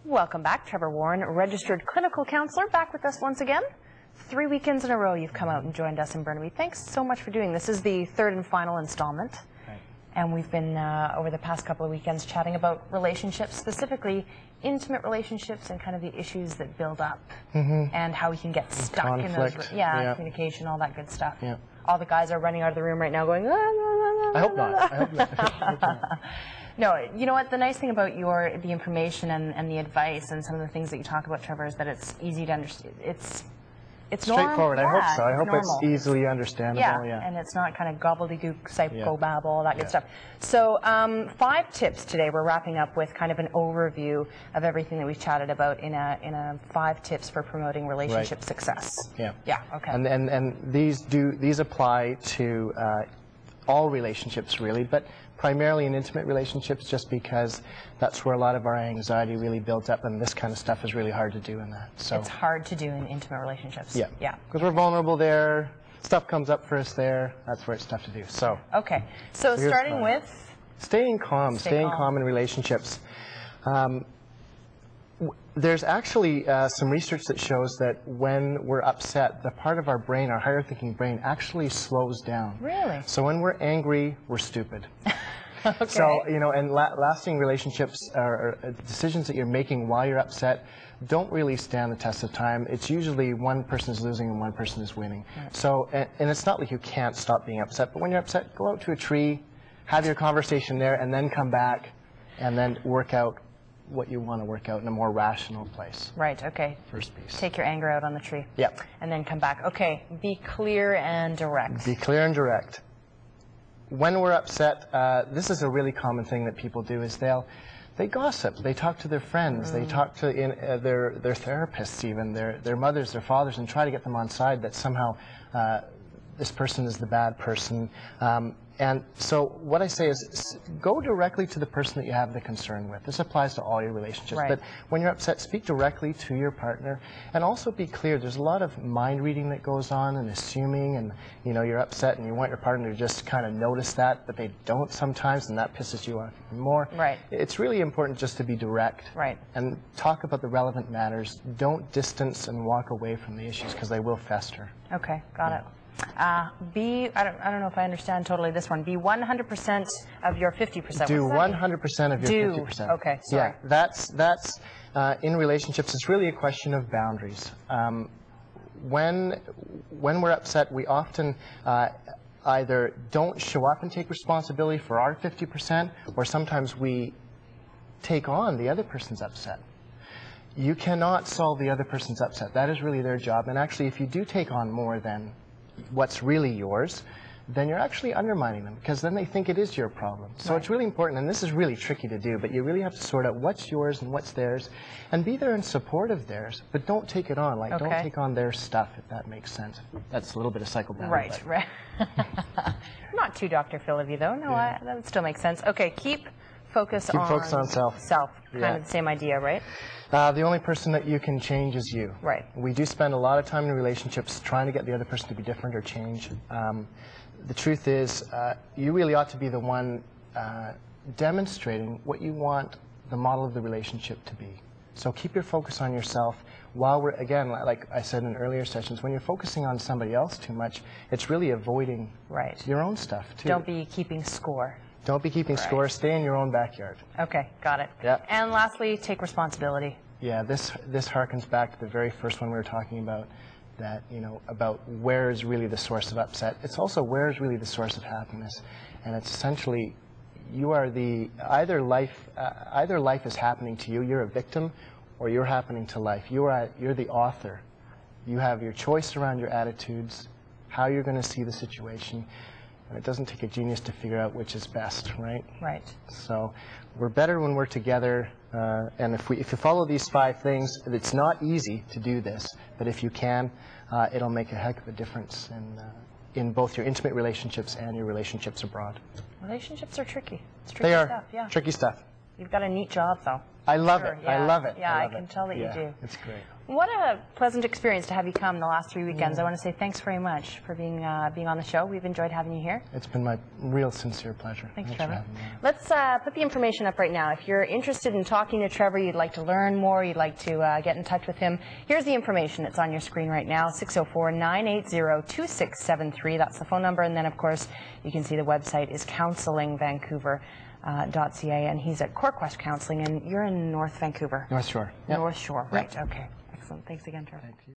Welcome back. Trevor Warren, registered clinical counselor, back with us once again. 3 weekends in a row you've come out and joined us in Burnaby. Thanks so much for doing this. This is the third and final installment. Right. And we've been, over the past couple of weekends, chatting about relationships, specifically intimate relationships and kind of the issues that build up and how we can get stuck conflict. in those. Yeah, communication, all that good stuff. Yeah. All the guys are running out of the room right now going, I hope not. I hope not. No, you know what? The nice thing about the information and the advice and some of the things that you talk about, Trevor, is that it's easy to understand. It's straightforward. I hope so. I hope normal. It's easily understandable. Yeah, and it's not kind of gobbledygook, psychobabble, all that good stuff. So 5 tips today. We're wrapping up with kind of an overview of everything that we've chatted about in a 5 tips for promoting relationship success. Yeah. Yeah. Okay. And these apply to all relationships really, but primarily in intimate relationships, just because that's where a lot of our anxiety really builds up, and this kind of stuff is really hard to do in that. So it's hard to do in intimate relationships. Yeah. Yeah. Because we're vulnerable there. Stuff comes up for us there. That's where it's tough to do. So. Okay. So starting with staying calm. Staying calm in relationships. There's actually some research that shows that when we're upset, the part of our brain, our higher thinking brain, actually slows down. Really? So when we're angry, we're stupid. Okay. So, you know, and lasting relationships or decisions that you're making while you're upset don't really stand the test of time. It's usually one person is losing and one person is winning. Right. So, and it's not like you can't stop being upset, but when you're upset, go out to a tree, have your conversation there, and then come back and then work out what you want to work out in a more rational place. Right, okay. First piece. Take your anger out on the tree. Yep. And then come back. Okay, be clear and direct. Be clear and direct. When we're upset, this is a really common thing that people do, is they gossip, they talk to their friends, they talk to their therapists even, their mothers, their fathers, and try to get them on side that somehow this person is the bad person. And so what I say is go directly to the person that you have the concern with. This applies to all your relationships. Right. But when you're upset, speak directly to your partner, and also be clear. There's a lot of mind reading that goes on and assuming, and you know, you're upset and you want your partner to just kind of notice that, but they don't sometimes, and that pisses you off even more. Right. It's really important just to be direct. Right. And talk about the relevant matters. Don't distance and walk away from the issues, because they will fester. Okay, got it. I don't know if I understand totally this one. Be 100% of your 50%. Do 100% of your 50%. Okay, sorry. Yeah, that's in relationships, it's really a question of boundaries. When we're upset, we often either don't show up and take responsibility for our 50%, or sometimes we take on the other person's upset. You cannot solve the other person's upset. That is really their job. And actually, if you do take on more than what's really yours, then you're actually undermining them, because then they think it is your problem. So it's really important, and this is really tricky to do, but you really have to sort out what's yours and what's theirs, and be there in support of theirs, but don't take it on. Like, don't take on their stuff, if that makes sense. That's a little bit of psychobabble. Right, right. Not too Dr. Phil of you, though. No, that still makes sense. Okay, keep focus on self. Self, kind of the same idea, right? The only person that you can change is you. Right. We do spend a lot of time in relationships trying to get the other person to be different or change. The truth is, you really ought to be the one demonstrating what you want the model of the relationship to be. So keep your focus on yourself while we're, again, like I said in earlier sessions, when you're focusing on somebody else too much, it's really avoiding your own stuff too. Don't be keeping score. Don't be keeping score. Stay in your own backyard. Okay, got it. Yep. And lastly, take responsibility. Yeah, this harkens back to the very first one we were talking about, that, you know, about where is really the source of upset. It's also where is really the source of happiness. And it's essentially, you are either life is happening to you, you're a victim, or you're happening to life. You're the author. You have your choice around your attitudes, how you're going to see the situation. And it doesn't take a genius to figure out which is best, right? Right. So we're better when we're together, and if you follow these 5 things, it's not easy to do this, but if you can, it'll make a heck of a difference in both your intimate relationships and your relationships abroad. Relationships are tricky. It's tricky stuff, yeah. Tricky stuff. You've got a neat job, though. I love it. I love it. Yeah, I can tell that you do. It's great. What a pleasant experience to have you come the last 3 weekends. I want to say thanks very much for being on the show. We've enjoyed having you here. It's been my real sincere pleasure. Thanks, for Trevor. having me. Let's put the information up right now. If you're interested in talking to Trevor, you'd like to learn more, you'd like to get in touch with him, here's the information. It's on your screen right now, 604-980-2673. That's the phone number. And then, of course, you can see the website is counsellingvancouver.ca, and he's at CoreQuest Counselling, and you're in North Vancouver. North Shore. Yep. North Shore, right. Okay. Excellent. Thanks again, Trevor. Thank you.